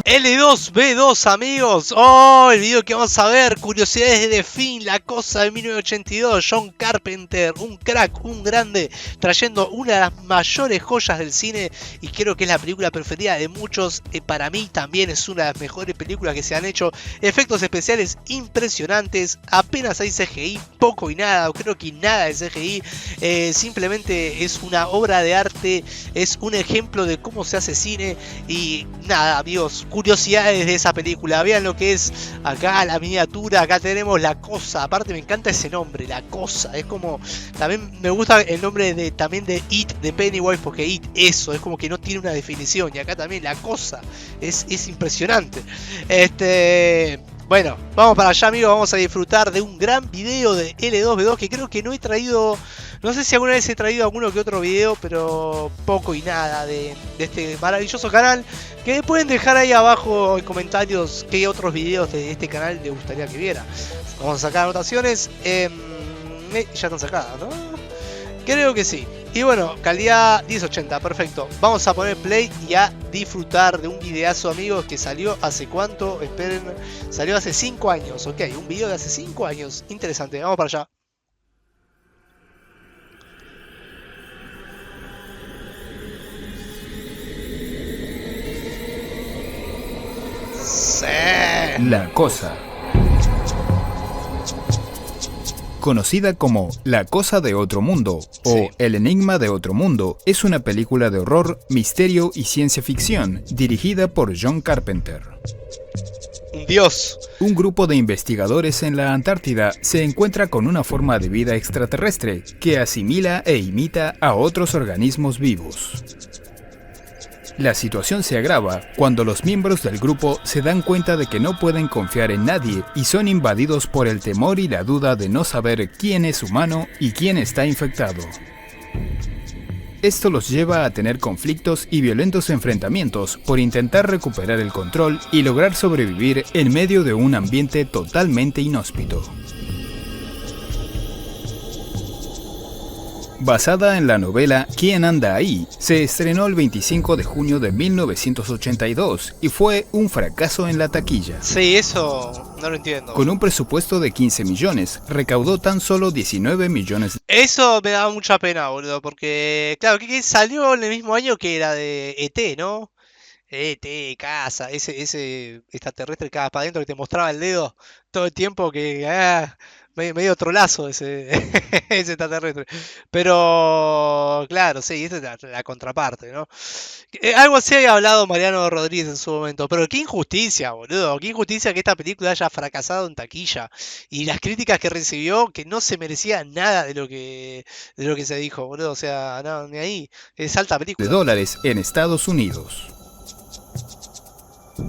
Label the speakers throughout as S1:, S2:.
S1: L2B2, amigos. Oh, el video que vamos a ver, curiosidades de The Thing, La Cosa de 1982, John Carpenter, un crack, un grande, trayendo una de las mayores joyas del cine y creo que es la película preferida de muchos. Para mí también es una de las mejores películas que se han hecho. Efectos especiales impresionantes, apenas hay CGI, poco y nada, creo que nada de CGI. Simplemente es una obra de arte, es un ejemplo de cómo se hace cine y nada, amigos, curiosidades de esa película. Vean lo que es acá la miniatura, acá tenemos La Cosa. Aparte me encanta ese nombre, La Cosa. Es como, también me gusta el nombre también de It, de Pennywise, porque It, eso, es como que no tiene una definición. Y acá también La Cosa, es impresionante. Bueno, vamos para allá, amigos, vamos a disfrutar de un gran video de L2B2 que creo que no he traído, no sé si alguna vez he traído alguno que otro video, pero poco y nada de este maravilloso canal, que pueden dejar ahí abajo en comentarios qué otros videos de este canal les gustaría que viera. Vamos a sacar anotaciones, ya están sacadas, ¿no? Creo que sí. Y bueno, calidad 1080, perfecto. Vamos a poner play y a disfrutar de un videazo, amigos, que salió hace cuánto, esperen, salió hace 5 años, ok, un video de hace 5 años, interesante, vamos para allá. Sí.
S2: La Cosa. Conocida como La Cosa de Otro Mundo o El Enigma de Otro Mundo, es una película de horror, misterio y ciencia ficción dirigida por John Carpenter.
S1: Un dios.
S2: Un grupo de investigadores en la Antártida se encuentra con una forma de vida extraterrestre que asimila e imita a otros organismos vivos. La situación se agrava cuando los miembros del grupo se dan cuenta de que no pueden confiar en nadie y son invadidos por el temor y la duda de no saber quién es humano y quién está infectado. Esto los lleva a tener conflictos y violentos enfrentamientos por intentar recuperar el control y lograr sobrevivir en medio de un ambiente totalmente inhóspito. Basada en la novela ¿Quién anda ahí?, se estrenó el 25 de junio de 1982 y fue un fracaso en la taquilla.
S1: Sí, eso no lo entiendo.
S2: Con un presupuesto de 15 millones, recaudó tan solo 19 millones.
S1: Eso me da mucha pena, boludo, porque, claro, que salió en el mismo año que era de ET, ¿no? ET, casa, ese extraterrestre que para adentro que te mostraba el dedo todo el tiempo, que medio trolazo ese, ese extraterrestre. Pero claro, sí, esa es la contraparte, ¿no? Algo así había hablado Mariano Rodríguez en su momento, pero qué injusticia, boludo, qué injusticia que esta película haya fracasado en taquilla y las críticas que recibió, que no se merecía nada de lo que se dijo, boludo, o sea, no, ni ahí, es alta película.
S2: De dólares en Estados Unidos.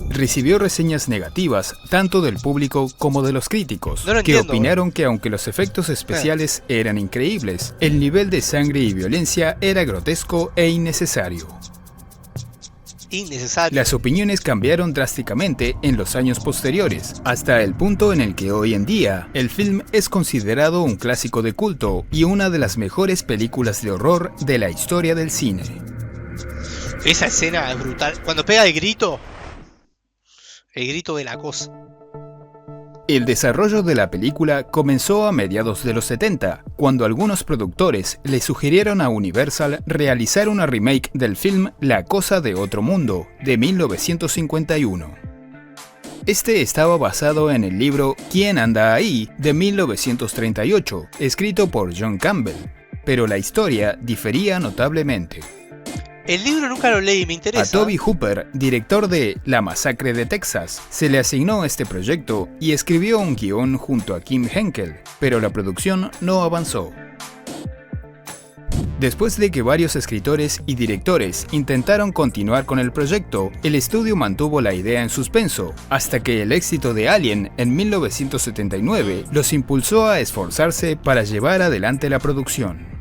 S2: Recibió reseñas negativas tanto del público como de los críticos, que opinaron que aunque los efectos especiales eran increíbles, el nivel de sangre y violencia era grotesco e innecesario. Las opiniones cambiaron drásticamente en los años posteriores, hasta el punto en el que hoy en día el film es considerado un clásico de culto y una de las mejores películas de horror de la historia del cine.
S1: Esa escena es brutal, cuando pega el grito de La Cosa.
S2: El desarrollo de la película comenzó a mediados de los 70, cuando algunos productores le sugirieron a Universal realizar una remake del film La Cosa de Otro Mundo, de 1951. Este estaba basado en el libro ¿Quién anda ahí?, de 1938, escrito por John Campbell, pero la historia difería notablemente.
S1: El libro nunca lo leí, me interesa.
S2: A Tobe Hooper, director de La Masacre de Texas, se le asignó este proyecto y escribió un guión junto a Kim Henkel, pero la producción no avanzó. Después de que varios escritores y directores intentaron continuar con el proyecto, el estudio mantuvo la idea en suspenso, hasta que el éxito de Alien en 1979 los impulsó a esforzarse para llevar adelante la producción.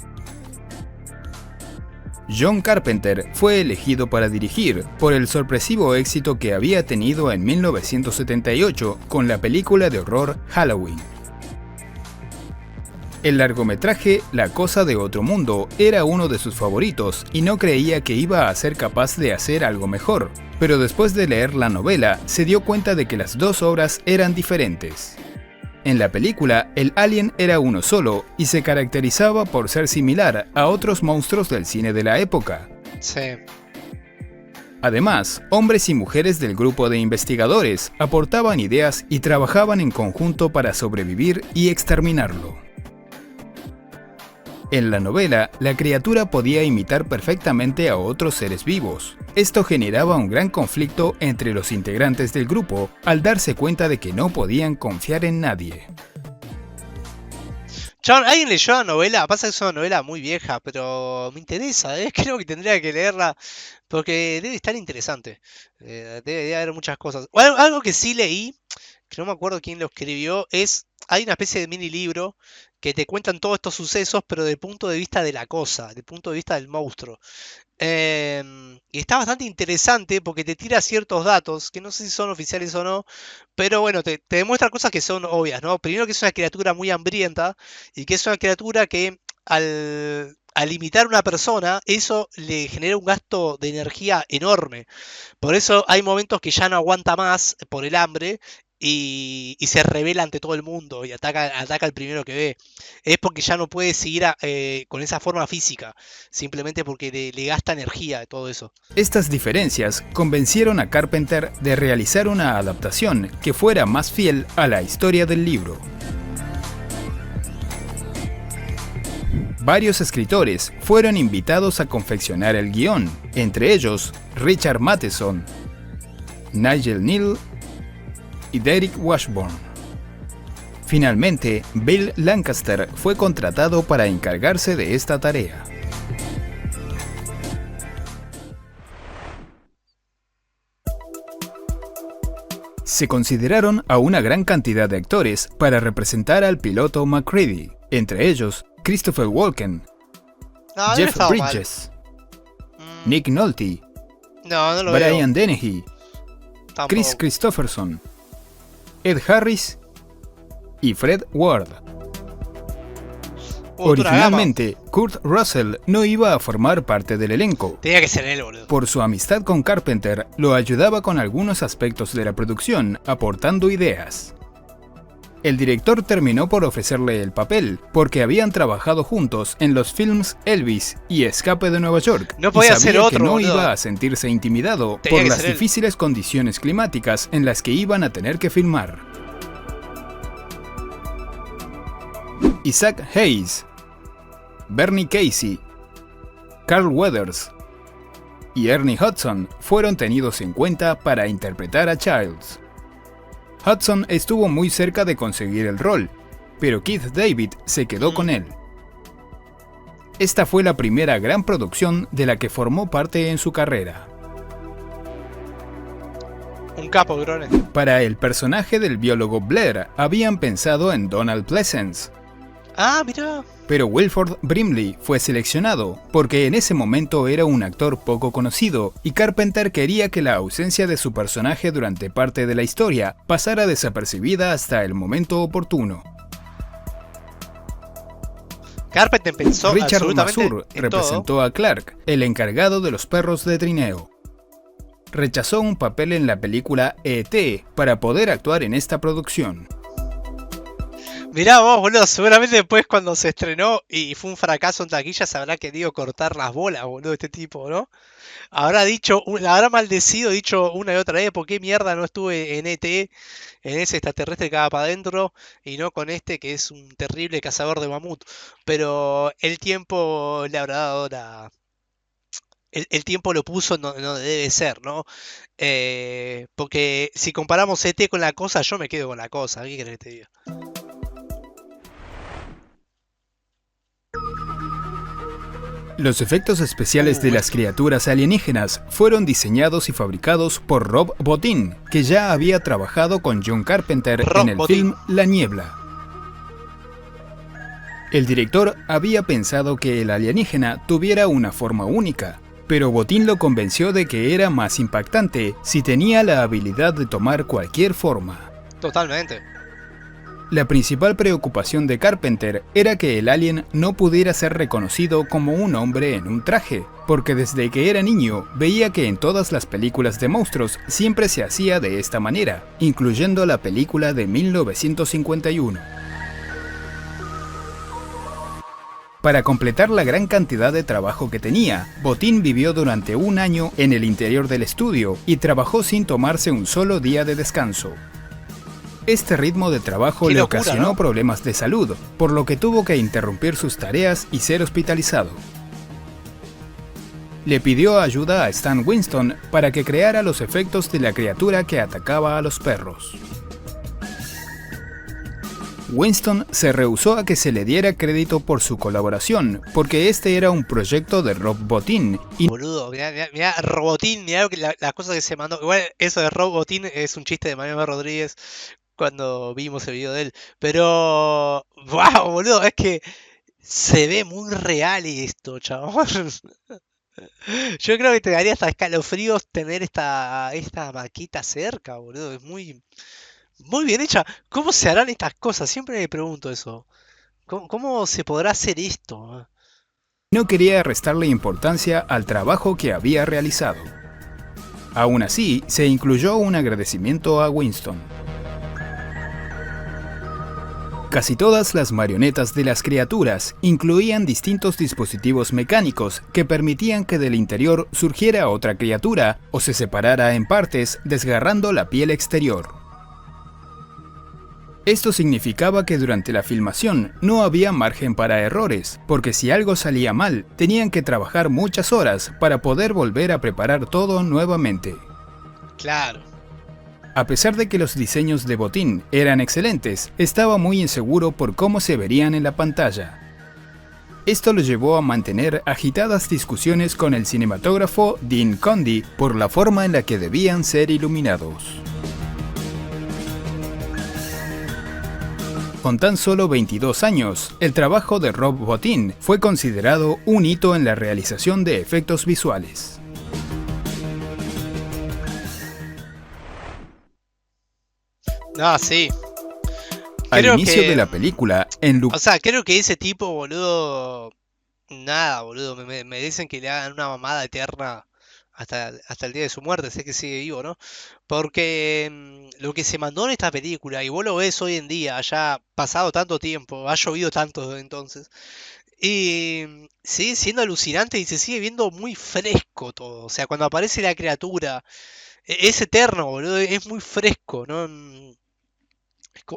S2: John Carpenter fue elegido para dirigir por el sorpresivo éxito que había tenido en 1978 con la película de horror Halloween. El largometraje La cosa de otro mundo era uno de sus favoritos y no creía que iba a ser capaz de hacer algo mejor, pero después de leer la novela se dio cuenta de que las dos obras eran diferentes. En la película, el alien era uno solo y se caracterizaba por ser similar a otros monstruos del cine de la época.
S1: Sí.
S2: Además, hombres y mujeres del grupo de investigadores aportaban ideas y trabajaban en conjunto para sobrevivir y exterminarlo. En la novela, la criatura podía imitar perfectamente a otros seres vivos. Esto generaba un gran conflicto entre los integrantes del grupo al darse cuenta de que no podían confiar en nadie.
S1: Chabón, ¿alguien leyó la novela? Pasa que es una novela muy vieja, pero me interesa, creo que tendría que leerla porque debe estar interesante. Debe haber muchas cosas. Algo que sí leí, que no me acuerdo quién lo escribió, hay una especie de mini libro que te cuentan todos estos sucesos, pero desde el punto de vista de la cosa, desde el punto de vista del monstruo. Y está bastante interesante porque te tira ciertos datos, que no sé si son oficiales o no, pero bueno, te demuestra cosas que son obvias, ¿no? Primero que es una criatura muy hambrienta y que es una criatura que al imitar a una persona, eso le genera un gasto de energía enorme. Por eso hay momentos que ya no aguanta más por el hambre y se revela ante todo el mundo y ataca al primero que ve. Es porque ya no puede seguir con esa forma física, simplemente porque le gasta energía todo eso.
S2: Estas diferencias convencieron a Carpenter de realizar una adaptación que fuera más fiel a la historia del libro. Varios escritores fueron invitados a confeccionar el guión, entre ellos Richard Matheson, Nigel Kneale y Derek Washburn. Finalmente, Bill Lancaster fue contratado para encargarse de esta tarea. Se consideraron a una gran cantidad de actores para representar al piloto MacReady, entre ellos Christopher Walken, Jeff Bridges, Nick Nolte,
S1: No lo
S2: Brian
S1: veo.
S2: Dennehy,
S1: Tampoco.
S2: Chris Christopherson, Ed Harris y Fred Ward. Originalmente, Kurt Russell no iba a formar parte del elenco.
S1: Tenía que ser él, boludo.
S2: Por su amistad con Carpenter, lo ayudaba con algunos aspectos de la producción, aportando ideas. El director terminó por ofrecerle el papel, porque habían trabajado juntos en los films Elvis y Escape de Nueva York,
S1: No podía
S2: y sabía
S1: ser otro,
S2: que no
S1: boludo.
S2: iba a sentirse intimidado
S1: Tenía
S2: por
S1: que
S2: las
S1: ser él.
S2: difíciles condiciones climáticas en las que iban a tener que filmar. Isaac Hayes, Bernie Casey, Carl Weathers y Ernie Hudson fueron tenidos en cuenta para interpretar a Childs. Hudson estuvo muy cerca de conseguir el rol, pero Keith David se quedó con él. Esta fue la primera gran producción de la que formó parte en su carrera.
S1: Un capo, Grone.
S2: Para el personaje del biólogo Blair habían pensado en Donald Pleasence,
S1: Ah, mirá.
S2: pero Wilford Brimley fue seleccionado porque en ese momento era un actor poco conocido y Carpenter quería que la ausencia de su personaje durante parte de la historia pasara desapercibida hasta el momento oportuno.
S1: Carpenter pensó
S2: Richard
S1: absolutamente
S2: Masur
S1: en
S2: representó
S1: todo.
S2: a Clark, el encargado de los perros de trineo. Rechazó un papel en la película E.T. para poder actuar en esta producción.
S1: Mirá vos, boludo, seguramente después cuando se estrenó y fue un fracaso en taquilla se habrá querido cortar las bolas, boludo, este tipo, ¿no? Habrá maldecido, dicho una y otra vez, ¿por qué mierda no estuve en ET, en ese extraterrestre que va para adentro, y no con este que es un terrible cazador de mamut? Pero el tiempo le habrá dado el tiempo lo puso no debe ser, ¿no? Porque si comparamos ET con la cosa, yo me quedo con la cosa, ¿qué querés que te diga?
S2: Los efectos especiales de las criaturas alienígenas fueron diseñados y fabricados por Rob Bottin, que ya había trabajado con John Carpenter
S1: Rob
S2: en el
S1: Bottin.
S2: film La Niebla. El director había pensado que el alienígena tuviera una forma única, pero Bottin lo convenció de que era más impactante si tenía la habilidad de tomar cualquier forma.
S1: Totalmente.
S2: La principal preocupación de Carpenter era que el alien no pudiera ser reconocido como un hombre en un traje, porque desde que era niño veía que en todas las películas de monstruos siempre se hacía de esta manera, incluyendo la película de 1951. Para completar la gran cantidad de trabajo que tenía, Bottin vivió durante un año en el interior del estudio y trabajó sin tomarse un solo día de descanso. Este ritmo de trabajo le ocasionó problemas de salud, por lo que tuvo que interrumpir sus tareas y ser hospitalizado. Le pidió ayuda a Stan Winston para que creara los efectos de la criatura que atacaba a los perros. Winston se rehusó a que se le diera crédito por su colaboración, porque este era un proyecto de Rob Bottin.
S1: Boludo, mirá Robotín, mirá las cosas que se mandó. Igual eso de Rob Bottin es un chiste de Mariano Rodríguez cuando vimos el video de él. Pero, wow, boludo, es que se ve muy real esto, chabón. Yo creo que te daría hasta escalofríos tener esta maqueta cerca, boludo. Es muy bien hecha. ¿Cómo se harán estas cosas? Siempre me pregunto eso. ¿Cómo se podrá hacer esto?
S2: No quería restarle importancia al trabajo que había realizado. Aún así, se incluyó un agradecimiento a Winston. Casi todas las marionetas de las criaturas incluían distintos dispositivos mecánicos que permitían que del interior surgiera otra criatura o se separara en partes desgarrando la piel exterior. Esto significaba que durante la filmación no había margen para errores, porque si algo salía mal, tenían que trabajar muchas horas para poder volver a preparar todo nuevamente.
S1: Claro.
S2: A pesar de que los diseños de Bottin eran excelentes, estaba muy inseguro por cómo se verían en la pantalla. Esto lo llevó a mantener agitadas discusiones con el cinematógrafo Dean Cundey por la forma en la que debían ser iluminados. Con tan solo 22 años, el trabajo de Rob Bottin fue considerado un hito en la realización de efectos visuales.
S1: No, sí.
S2: Al inicio de la película,
S1: o sea, creo que ese tipo, boludo... Nada, boludo. Me dicen que le hagan una mamada eterna hasta el día de su muerte. Sé que sigue vivo, ¿no? Porque lo que se mandó en esta película, y vos lo ves hoy en día, ya pasado tanto tiempo, ha llovido tanto desde entonces, y sigue siendo alucinante y se sigue viendo muy fresco todo. O sea, cuando aparece la criatura, es eterno, boludo. Es muy fresco, ¿no?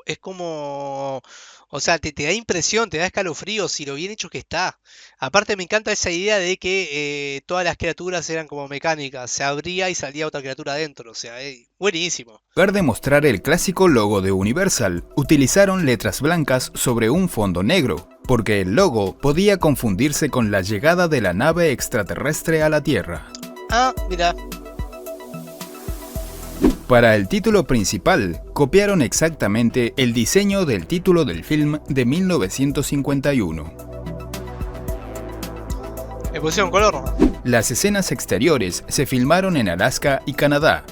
S1: Es como, o sea, te da impresión, te da escalofríos y lo bien hecho que está. Aparte me encanta esa idea de que todas las criaturas eran como mecánicas, se abría y salía otra criatura adentro, o sea, buenísimo.
S2: En lugar de mostrar el clásico logo de Universal, utilizaron letras blancas sobre un fondo negro, porque el logo podía confundirse con la llegada de la nave extraterrestre a la Tierra.
S1: Ah, mira.
S2: Para el título principal, copiaron exactamente el diseño del título del film de 1951.
S1: Le pusieron color, ¿no?
S2: Las escenas exteriores se filmaron en Alaska y Canadá.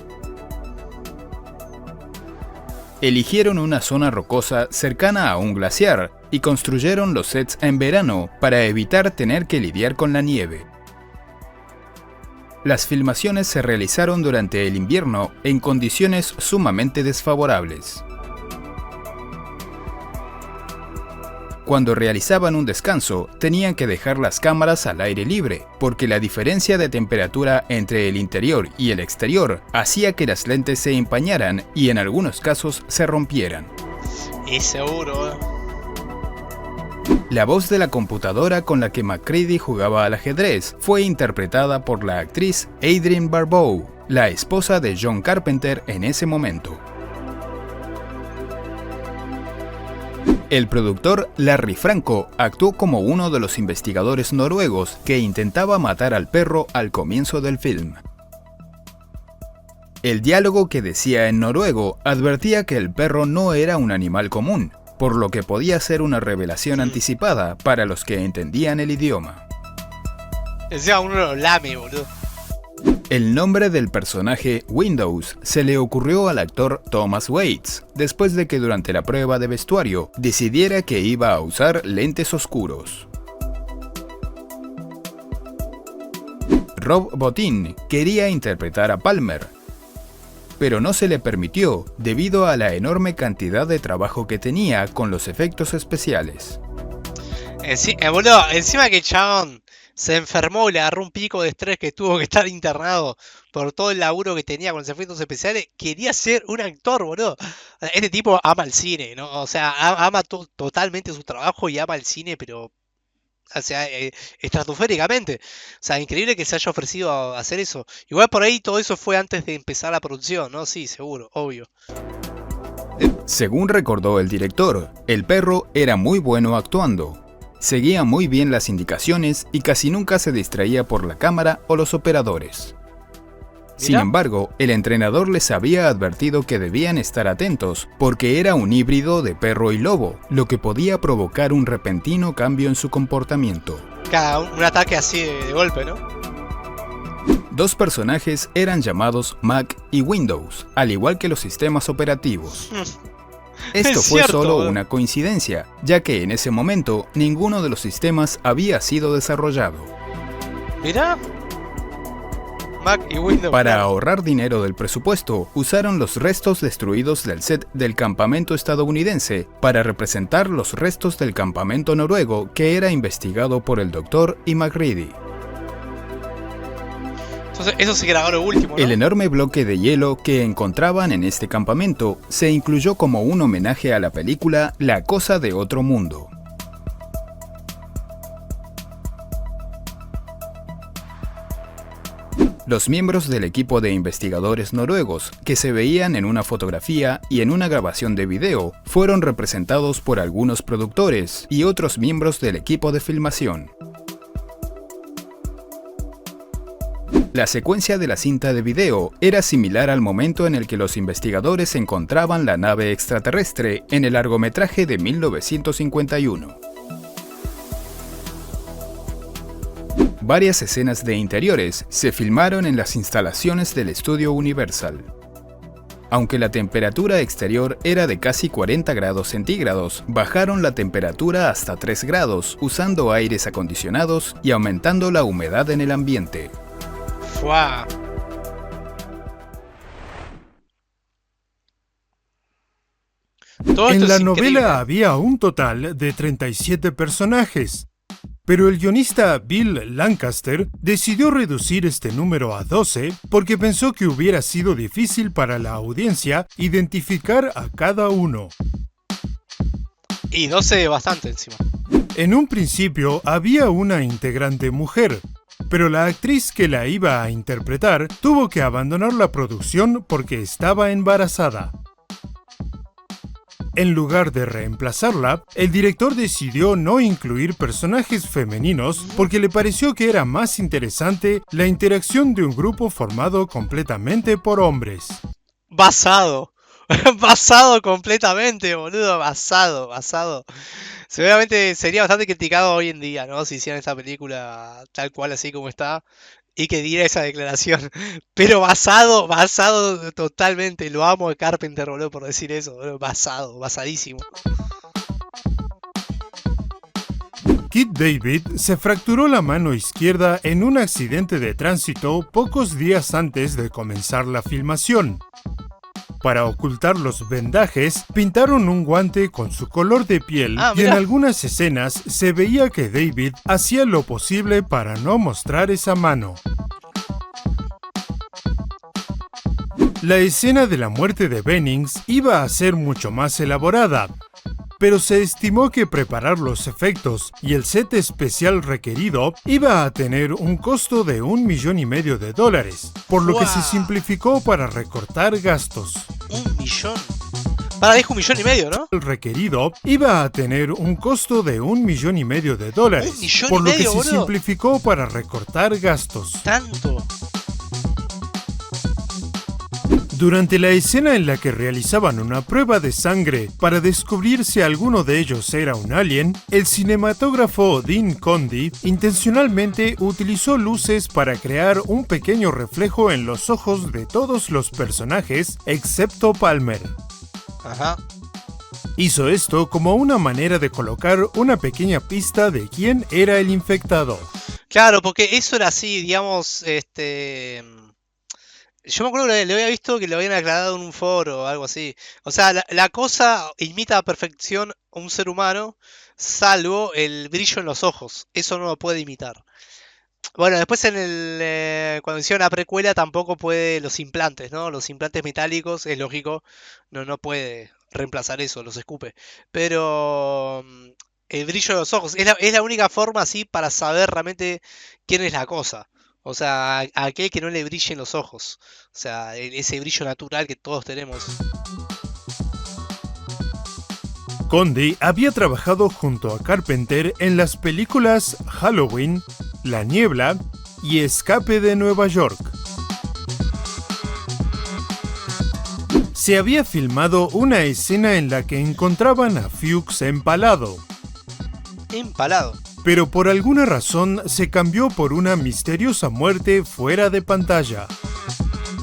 S2: Eligieron una zona rocosa cercana a un glaciar y construyeron los sets en verano para evitar tener que lidiar con la nieve. Las filmaciones se realizaron durante el invierno en condiciones sumamente desfavorables. Cuando realizaban un descanso, tenían que dejar las cámaras al aire libre, porque la diferencia de temperatura entre el interior y el exterior hacía que las lentes se empañaran y en algunos casos se rompieran.
S1: Y seguro,
S2: La voz de la computadora con la que MacReady jugaba al ajedrez fue interpretada por la actriz Adrienne Barbeau, la esposa de John Carpenter en ese momento. El productor Larry Franco actuó como uno de los investigadores noruegos que intentaba matar al perro al comienzo del film. El diálogo que decía en noruego advertía que el perro no era un animal común, por lo que podía ser una revelación anticipada para los que entendían el idioma.
S1: Decía uno lo lame, boludo.
S2: El nombre del personaje Windows se le ocurrió al actor Thomas Waits, después de que durante la prueba de vestuario decidiera que iba a usar lentes oscuros. Rob Bottin quería interpretar a Palmer, pero no se le permitió debido a la enorme cantidad de trabajo que tenía con los efectos especiales.
S1: Boludo, encima que el chabón se enfermó y le agarró un pico de estrés que tuvo que estar internado por todo el laburo que tenía con los efectos especiales, quería ser un actor, boludo. Este tipo ama el cine, ¿no? O sea, ama totalmente su trabajo y ama el cine, pero... O sea, estratosféricamente. O sea, increíble que se haya ofrecido a hacer eso. Igual por ahí todo eso fue antes de empezar la producción, ¿no? Sí, seguro, obvio.
S2: Según recordó el director, el perro era muy bueno actuando. Seguía muy bien las indicaciones y casi nunca se distraía por la cámara o los operadores. Sin embargo, el entrenador les había advertido que debían estar atentos porque era un híbrido de perro y lobo, lo que podía provocar un repentino cambio en su comportamiento.
S1: Un ataque así de golpe, ¿no?
S2: Dos personajes eran llamados Mac y Windows, al igual que los sistemas operativos. Esto fue solo una coincidencia, ya que en ese momento ninguno de los sistemas había sido desarrollado.
S1: Mirá. Mac y Windows.
S2: Para ahorrar dinero del presupuesto, usaron los restos destruidos del set del campamento estadounidense para representar los restos del campamento noruego que era investigado por el Dr. y MacReady.
S1: Entonces, eso se grabó lo último, ¿no?
S2: El enorme bloque de hielo que encontraban en este campamento se incluyó como un homenaje a la película La cosa de otro mundo. Los miembros del equipo de investigadores noruegos, que se veían en una fotografía y en una grabación de video, fueron representados por algunos productores y otros miembros del equipo de filmación. La secuencia de la cinta de video era similar al momento en el que los investigadores encontraban la nave extraterrestre en el largometraje de 1951. Varias escenas de interiores se filmaron en las instalaciones del estudio Universal. Aunque la temperatura exterior era de casi 40 grados centígrados, bajaron la temperatura hasta 3 grados usando aires acondicionados y aumentando la humedad en el ambiente.
S1: ¡Fua!
S3: En la novela había un total de 37 personajes, pero el guionista Bill Lancaster decidió reducir este número a 12 porque pensó que hubiera sido difícil para la audiencia identificar a cada uno.
S1: Y 12 bastante encima.
S3: En un principio había una integrante mujer, pero la actriz que la iba a interpretar tuvo que abandonar la producción porque estaba embarazada. En lugar de reemplazarla, el director decidió no incluir personajes femeninos porque le pareció que era más interesante la interacción de un grupo formado completamente por hombres.
S1: Basado. Basado completamente, boludo. Basado. Seguramente sería bastante criticado hoy en día, ¿no? Si hicieran esta película tal cual así como está y que diera esa declaración. Pero basado totalmente. Lo amo de Carpenter, boludo, por decir eso, boludo. Basadísimo.
S3: Keith David se fracturó la mano izquierda en un accidente de tránsito pocos días antes de comenzar la filmación. Para ocultar los vendajes, pintaron un guante con su color de piel y en algunas escenas se veía que David hacía lo posible para no mostrar esa mano. La escena de la muerte de Bennings iba a ser mucho más elaborada, pero se estimó que preparar los efectos y el set especial requerido iba a tener un costo de $1,5 millones, por lo que se simplificó para recortar gastos.
S1: ¿1 millón? Para, dijo $1,5 millones, ¿no?
S3: El requerido iba a tener un costo de $1,5 millones, por lo que se simplificó para recortar gastos.
S1: ¿Tanto?
S3: Durante la escena en la que realizaban una prueba de sangre para descubrir si alguno de ellos era un alien, el cinematógrafo Dean Condy intencionalmente utilizó luces para crear un pequeño reflejo en los ojos de todos los personajes excepto Palmer.
S1: Ajá.
S3: Hizo esto como una manera de colocar una pequeña pista de quién era el infectado.
S1: Claro, porque eso era así, digamos, yo me acuerdo que le había visto que lo habían aclarado en un foro o algo así. O sea, la cosa imita a perfección a un ser humano, salvo el brillo en los ojos. Eso no lo puede imitar. Bueno, después cuando hicieron la precuela tampoco puede los implantes, ¿no? Los implantes metálicos, es lógico, no puede reemplazar eso, los escupe. Pero el brillo de los ojos es la única forma así para saber realmente quién es la cosa. O sea, a aquel que no le brillen los ojos. O sea, ese brillo natural que todos tenemos.
S3: Condy había trabajado junto a Carpenter en las películas Halloween, La Niebla y Escape de Nueva York. Se había filmado una escena en la que encontraban a Fuchs empalado.
S1: Empalado.
S3: Pero por alguna razón se cambió por una misteriosa muerte fuera de pantalla.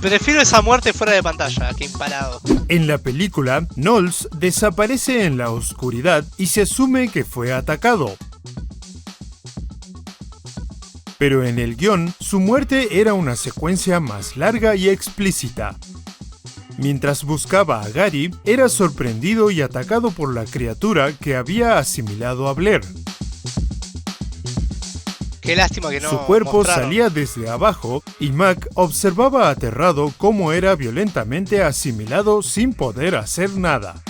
S1: Prefiero esa muerte fuera de pantalla que empalado.
S3: En la película, Knowles desaparece en la oscuridad y se asume que fue atacado. Pero en el guión, su muerte era una secuencia más larga y explícita. Mientras buscaba a Gary, era sorprendido y atacado por la criatura que había asimilado a Blair.
S1: Qué lástima que no
S3: Su cuerpo
S1: mostraron.
S3: salía desde abajo y Mac observaba aterrado cómo era violentamente asimilado sin poder hacer nada.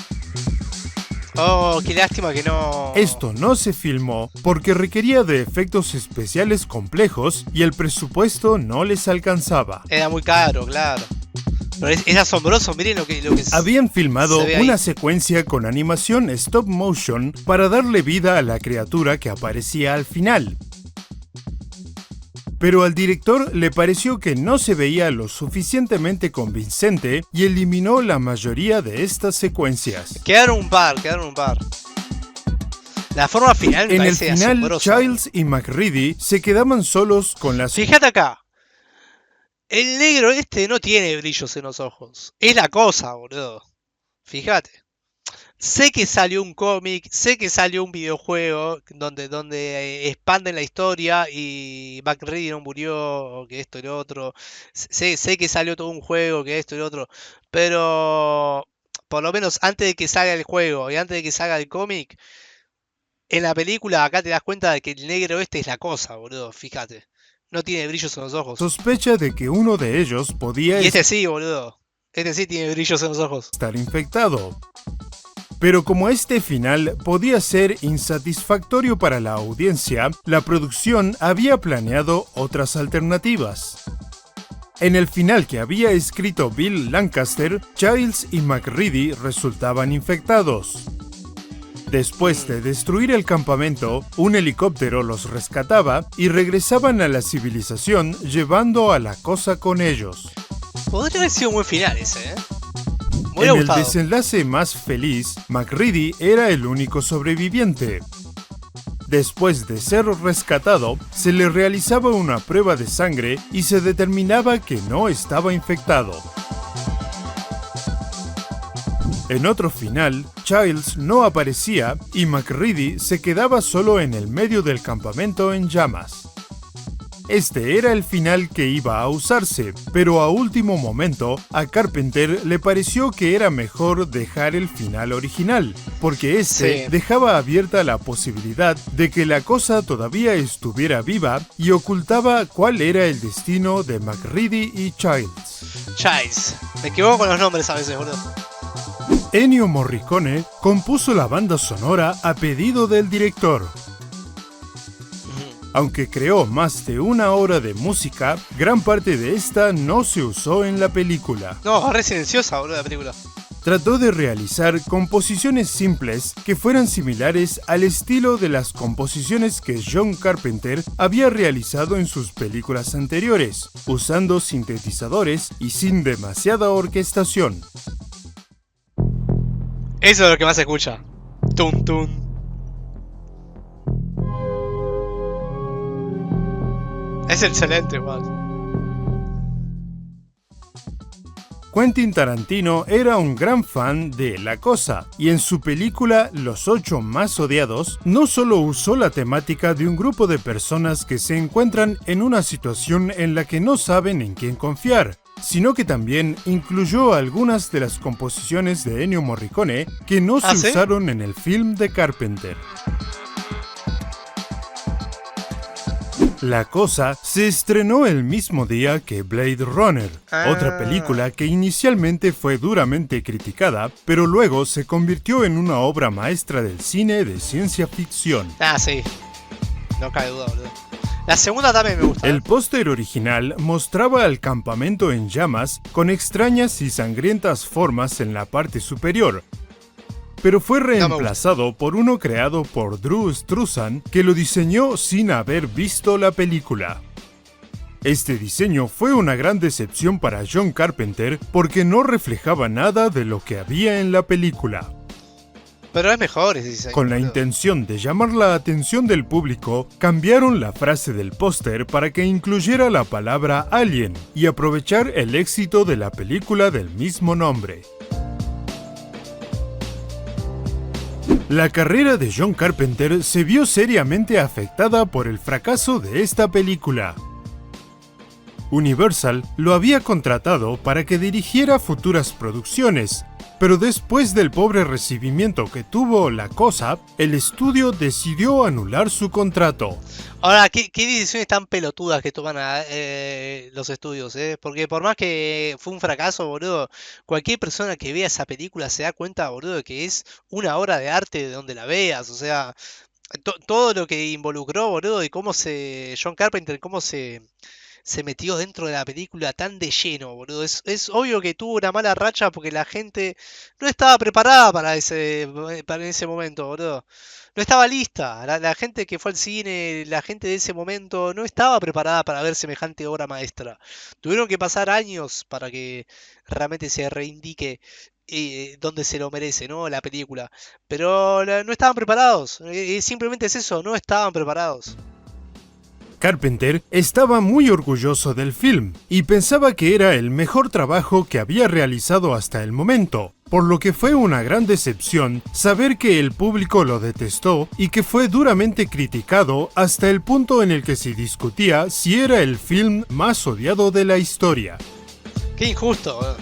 S1: Oh, qué lástima que no...
S3: Esto no se filmó porque requería de efectos especiales complejos y el presupuesto no les alcanzaba.
S1: Era muy caro, claro. Pero es asombroso, miren lo que
S3: Habían filmado
S1: se ve ahí.
S3: una secuencia con animación stop motion para darle vida a la criatura que aparecía al final. Pero al director le pareció que no se veía lo suficientemente convincente y eliminó la mayoría de estas secuencias.
S1: Quedaron un par. La forma final me
S3: En el
S1: parece
S3: final,
S1: asombrosa.
S3: Childs y MacReady se quedaban solos con las...
S1: Fíjate acá. El negro este no tiene brillos en los ojos. Es la cosa, boludo. Fíjate. Sé que salió un cómic, sé que salió un videojuego donde expanden la historia y MacReady no murió, o que esto y lo otro. Sé que salió todo un juego, que esto y lo otro. Pero por lo menos antes de que salga el juego y antes de que salga el cómic, en la película acá te das cuenta de que el negro este es la cosa, boludo. Fíjate. No tiene brillos en los ojos.
S3: Sospecha de que uno de ellos podía
S1: Y este sí, boludo. Este sí tiene brillos en los ojos.
S3: estar infectado. Pero como este final podía ser insatisfactorio para la audiencia, la producción había planeado otras alternativas. En el final que había escrito Bill Lancaster, Childs y MacReady resultaban infectados. Después de destruir el campamento, un helicóptero los rescataba y regresaban a la civilización llevando a la cosa con ellos.
S1: Podría haber sido un buen final ese, ¿eh? Me
S3: En
S1: hubiera
S3: el
S1: gustado.
S3: desenlace más feliz, MacReady era el único sobreviviente. Después de ser rescatado, se le realizaba una prueba de sangre y se determinaba que no estaba infectado. En otro final, Childs no aparecía y MacReady se quedaba solo en el medio del campamento en llamas. Este era el final que iba a usarse, pero a último momento a Carpenter le pareció que era mejor dejar el final original, porque este
S1: Sí.
S3: dejaba abierta la posibilidad de que la cosa todavía estuviera viva y ocultaba cuál era el destino de MacReady y Childs.
S1: Childs. Me equivoco con los nombres a veces, boludo.
S3: Ennio Morricone compuso la banda sonora a pedido del director. Aunque creó más de una hora de música, gran parte de esta no se usó en la película.
S1: No, re silenciosa, boludo, la película.
S3: trató de realizar composiciones simples que fueran similares al estilo de las composiciones que John Carpenter había realizado en sus películas anteriores, usando sintetizadores y sin demasiada orquestación.
S1: Eso es lo que más se escucha. Tum tum. Es excelente, igual.
S3: Quentin Tarantino era un gran fan de La Cosa, y en su película Los 8 más odiados, no solo usó la temática de un grupo de personas que se encuentran en una situación en la que no saben en quién confiar, sino que también incluyó algunas de las composiciones de Ennio Morricone que no se usaron en el film de Carpenter. La Cosa se estrenó el mismo día que Blade Runner, otra película que inicialmente fue duramente criticada, pero luego se convirtió en una obra maestra del cine de ciencia ficción.
S1: Sí. No cabe duda, boludo. La segunda también me gusta.
S3: El póster original mostraba el campamento en llamas con extrañas y sangrientas formas en la parte superior, pero fue reemplazado por uno creado por Drew Struzan, que lo diseñó sin haber visto la película. Este diseño fue una gran decepción para John Carpenter porque no reflejaba nada de lo que había en la película.
S1: Pero es mejor ese diseño.
S3: Con la intención de llamar la atención del público, cambiaron la frase del póster para que incluyera la palabra alien y aprovechar el éxito de la película del mismo nombre. La carrera de John Carpenter se vio seriamente afectada por el fracaso de esta película. Universal lo había contratado para que dirigiera futuras producciones, pero después del pobre recibimiento que tuvo La Cosa, el estudio decidió anular su contrato.
S1: Ahora, ¿qué decisiones tan pelotudas que toman los estudios, Porque por más que fue un fracaso, boludo, cualquier persona que vea esa película se da cuenta, boludo, de que es una obra de arte de donde la veas, o sea, todo lo que involucró, boludo, y John Carpenter, cómo se metió dentro de la película tan de lleno, boludo. Es obvio que tuvo una mala racha porque la gente no estaba preparada para ese momento, boludo. No estaba lista. La gente que fue al cine, la gente de ese momento, no estaba preparada para ver semejante obra maestra. Tuvieron que pasar años para que realmente se reivindique donde se lo merece, ¿no? La película. Pero no estaban preparados. Simplemente es eso, no estaban preparados.
S3: Carpenter estaba muy orgulloso del film y pensaba que era el mejor trabajo que había realizado hasta el momento, por lo que fue una gran decepción saber que el público lo detestó y que fue duramente criticado hasta el punto en el que se discutía si era el film más odiado de la historia.
S1: ¡Qué injusto!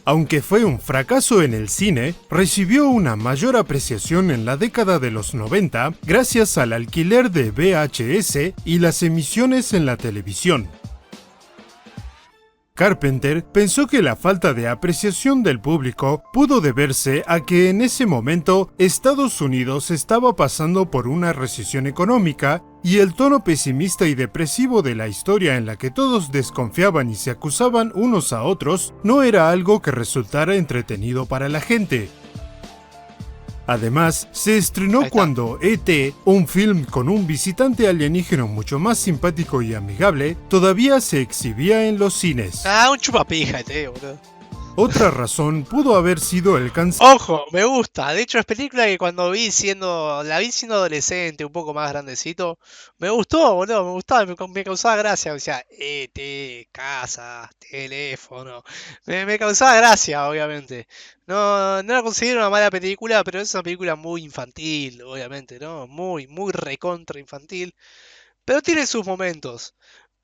S3: Aunque fue un fracaso en el cine, recibió una mayor apreciación en la década de los 90 gracias al alquiler de VHS y las emisiones en la televisión. Carpenter pensó que la falta de apreciación del público pudo deberse a que en ese momento Estados Unidos estaba pasando por una recesión económica y el tono pesimista y depresivo de la historia en la que todos desconfiaban y se acusaban unos a otros no era algo que resultara entretenido para la gente. Además, se estrenó cuando E.T., un film con un visitante alienígena mucho más simpático y amigable, todavía se exhibía en los cines.
S1: Un chupapija E.T., boludo.
S3: Otra razón pudo haber sido el cansancio.
S1: Ojo, me gusta. De hecho, es película que cuando la vi siendo adolescente, un poco más grandecito, me gustó, boludo, me gustaba, me causaba gracia. O sea, casa, teléfono. Me causaba gracia, obviamente. No la considero una mala película, pero es una película muy infantil, obviamente, ¿no? Muy, muy recontra infantil. Pero tiene sus momentos.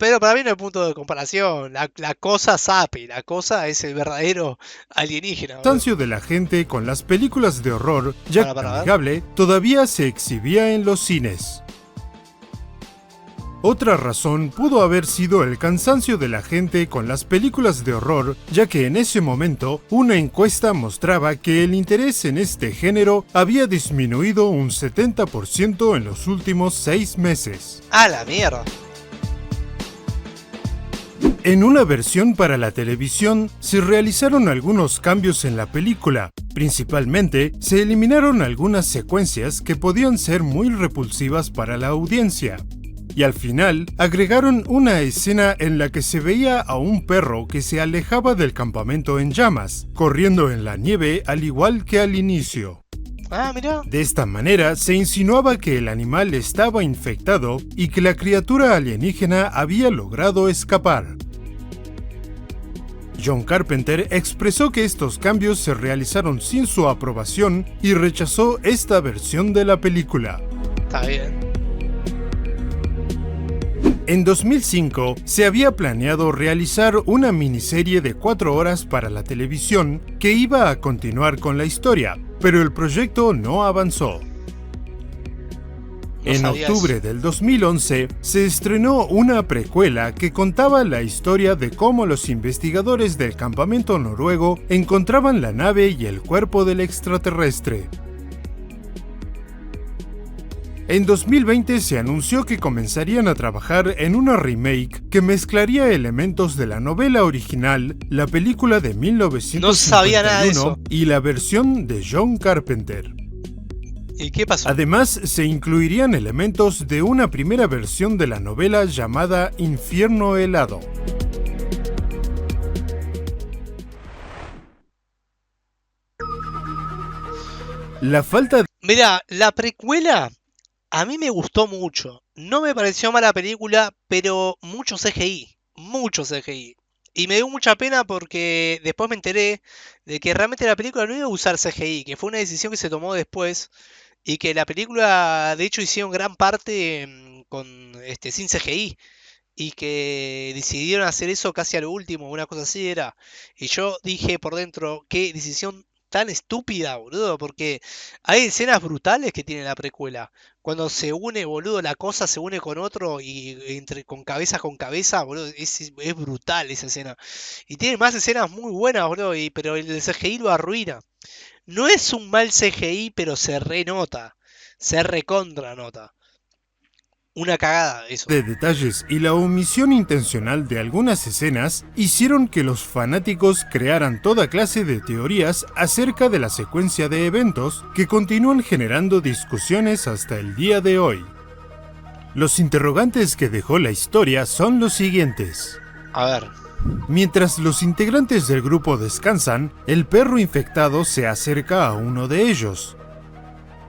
S1: Pero para mí no hay punto de comparación. La cosa sape, la cosa es el verdadero alienígena.
S3: Cansancio de la gente con las películas de horror, ya que amigable, todavía se exhibía en los cines. Otra razón pudo haber sido el cansancio de la gente con las películas de horror, ya que en ese momento una encuesta mostraba que el interés en este género había disminuido un 70% en los últimos 6 meses.
S1: ¡A la mierda!
S3: En una versión para la televisión se realizaron algunos cambios en la película. Principalmente, se eliminaron algunas secuencias que podían ser muy repulsivas para la audiencia. Y al final, agregaron una escena en la que se veía a un perro que se alejaba del campamento en llamas, corriendo en la nieve al igual que al inicio.
S1: Ah, mirá.
S3: De esta manera, se insinuaba que el animal estaba infectado y que la criatura alienígena había logrado escapar. John Carpenter expresó que estos cambios se realizaron sin su aprobación y rechazó esta versión de la película.
S1: Está bien.
S3: En 2005, se había planeado realizar una miniserie de 4 horas para la televisión que iba a continuar con la historia, pero el proyecto no avanzó. En octubre del 2011, se estrenó una precuela que contaba la historia de cómo los investigadores del campamento noruego encontraban la nave y el cuerpo del extraterrestre. En 2020 se anunció que comenzarían a trabajar en una remake que mezclaría elementos de la novela original, la película de 1951
S1: No sabía nada de eso.
S3: y la versión de John Carpenter.
S1: ¿Y qué pasó?
S3: Además, se incluirían elementos de una primera versión de la novela llamada Infierno helado. La falta de
S1: Mira, la precuela a mí me gustó mucho. No me pareció mala película, pero mucho CGI. Mucho CGI. Y me dio mucha pena porque después me enteré de que realmente la película no iba a usar CGI, que fue una decisión que se tomó después. Y que la película, de hecho, hicieron gran parte sin CGI. Y que decidieron hacer eso casi a lo último, una cosa así era. Y yo dije por dentro, qué decisión tan estúpida, boludo, porque hay escenas brutales que tiene la precuela. Cuando se une, boludo, la cosa se une con otro y con cabeza, boludo, es brutal esa escena. Y tiene más escenas muy buenas, boludo, pero el CGI lo arruina. No es un mal CGI, pero se renota, se recontra nota. Una cagada eso.
S3: detalles y la omisión intencional de algunas escenas hicieron que los fanáticos crearan toda clase de teorías acerca de la secuencia de eventos que continúan generando discusiones hasta el día de hoy. Los interrogantes que dejó la historia son los siguientes.
S1: A ver.
S3: Mientras los integrantes del grupo descansan, el perro infectado se acerca a uno de ellos.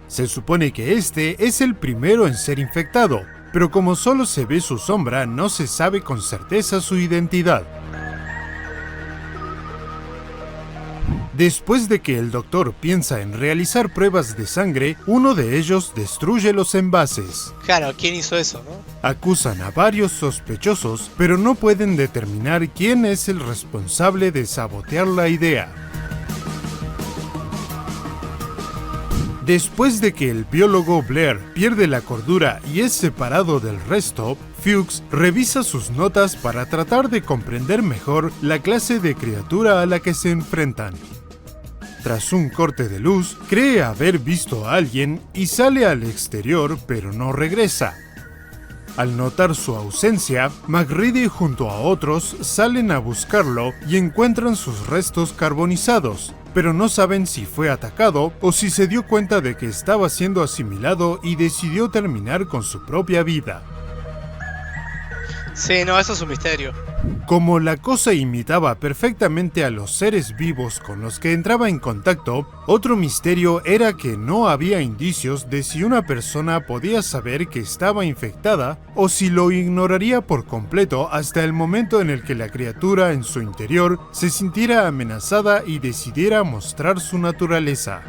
S3: Se supone que este es el primero en ser infectado, pero como solo se ve su sombra, no se sabe con certeza su identidad. Después de que el doctor piensa en realizar pruebas de sangre, uno de ellos destruye los envases.
S1: Claro, ¿quién hizo eso, no?
S3: Acusan a varios sospechosos, pero no pueden determinar quién es el responsable de sabotear la idea. Después de que el biólogo Blair pierde la cordura y es separado del resto, Fuchs revisa sus notas para tratar de comprender mejor la clase de criatura a la que se enfrentan. Tras un corte de luz, cree haber visto a alguien y sale al exterior, pero no regresa. Al notar su ausencia, MacReady junto a otros salen a buscarlo y encuentran sus restos carbonizados, pero no saben si fue atacado o si se dio cuenta de que estaba siendo asimilado y decidió terminar con su propia vida.
S1: Sí, no, eso es un misterio.
S3: Como la cosa imitaba perfectamente a los seres vivos con los que entraba en contacto, otro misterio era que no había indicios de si una persona podía saber que estaba infectada o si lo ignoraría por completo hasta el momento en el que la criatura en su interior se sintiera amenazada y decidiera mostrar su naturaleza.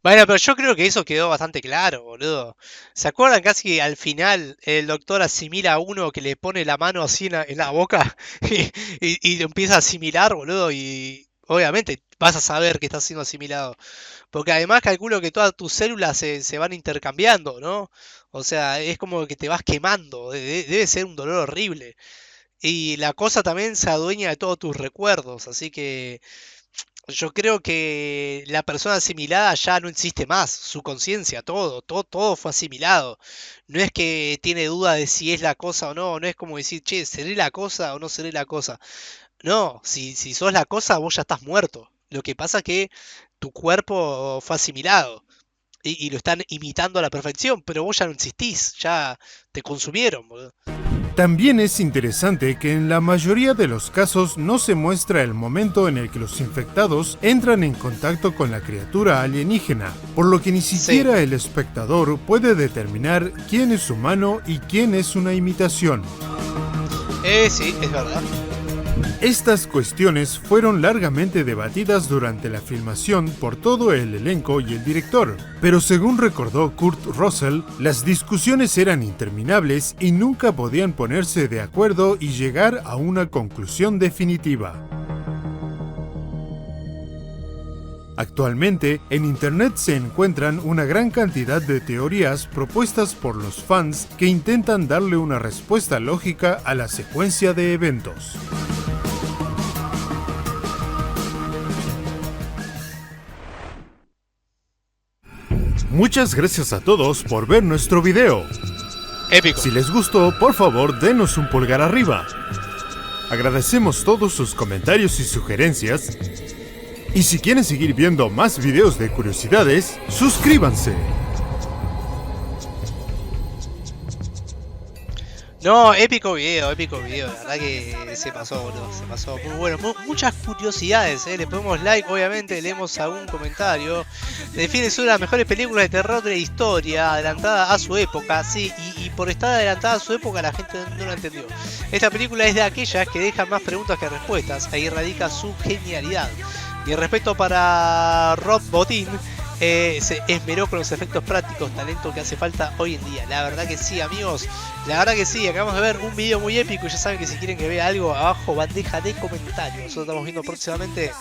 S1: Bueno, pero yo creo que eso quedó bastante claro, boludo. ¿Se acuerdan casi al final el doctor asimila a uno que le pone la mano así en la boca y lo empieza a asimilar, boludo? Y obviamente vas a saber que está siendo asimilado. Porque además calculo que todas tus células se van intercambiando, ¿no? O sea, es como que te vas quemando. Debe ser un dolor horrible. Y la cosa también se adueña de todos tus recuerdos, así que Yo creo que la persona asimilada ya no existe más, su conciencia, todo fue asimilado. No es que tiene duda de si es la cosa o no, no es como decir, che, ¿seré la cosa o no seré la cosa? No, si sos la cosa, vos ya estás muerto. Lo que pasa es que tu cuerpo fue asimilado y lo están imitando a la perfección, pero vos ya no existís, ya te consumieron, boludo.
S3: También es interesante que en la mayoría de los casos no se muestra el momento en el que los infectados entran en contacto con la criatura alienígena, por lo que ni
S1: Sí,
S3: siquiera el espectador puede determinar quién es humano y quién es una imitación.
S1: sí, es verdad.
S3: Estas cuestiones fueron largamente debatidas durante la filmación por todo el elenco y el director, pero según recordó Kurt Russell, las discusiones eran interminables y nunca podían ponerse de acuerdo y llegar a una conclusión definitiva. Actualmente, en Internet se encuentran una gran cantidad de teorías propuestas por los fans que intentan darle una respuesta lógica a la secuencia de eventos. Muchas gracias a todos por ver nuestro video.
S1: Épico.
S3: Si les gustó, por favor, denos un pulgar arriba. Agradecemos todos sus comentarios y sugerencias. Y si quieren seguir viendo más videos de curiosidades, suscríbanse.
S1: No, épico video, la verdad que se pasó, boludo, se pasó, muy bueno, muchas curiosidades, le ponemos like, obviamente, leemos algún comentario, define una de las mejores películas de terror de la historia, adelantada a su época, sí, y por estar adelantada a su época la gente no lo entendió. Esta película es de aquellas que dejan más preguntas que respuestas, ahí radica su genialidad. Y el respeto para Rob Bottin, se esmeró con los efectos prácticos, talento que hace falta hoy en día. La verdad que sí, amigos, la verdad que sí. Acabamos de ver un video muy épico. Ya saben que si quieren que vea algo, abajo bandeja de comentarios. Nosotros estamos viendo próximamente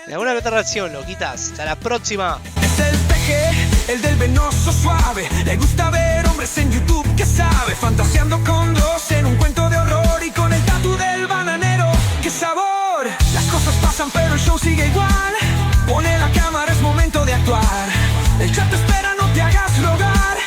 S1: en alguna que otra reacción, loquitas. Hasta la próxima.
S4: Es el peje, el del venoso suave. Le gusta ver hombres en YouTube que sabe, fantaseando con dos en un cuento de horror y con el tatu del bananero. ¡Qué sabor! Las cosas pasan pero el show sigue igual. Pone la cámara, es momento de actuar. El chat te espera, no te hagas rogar.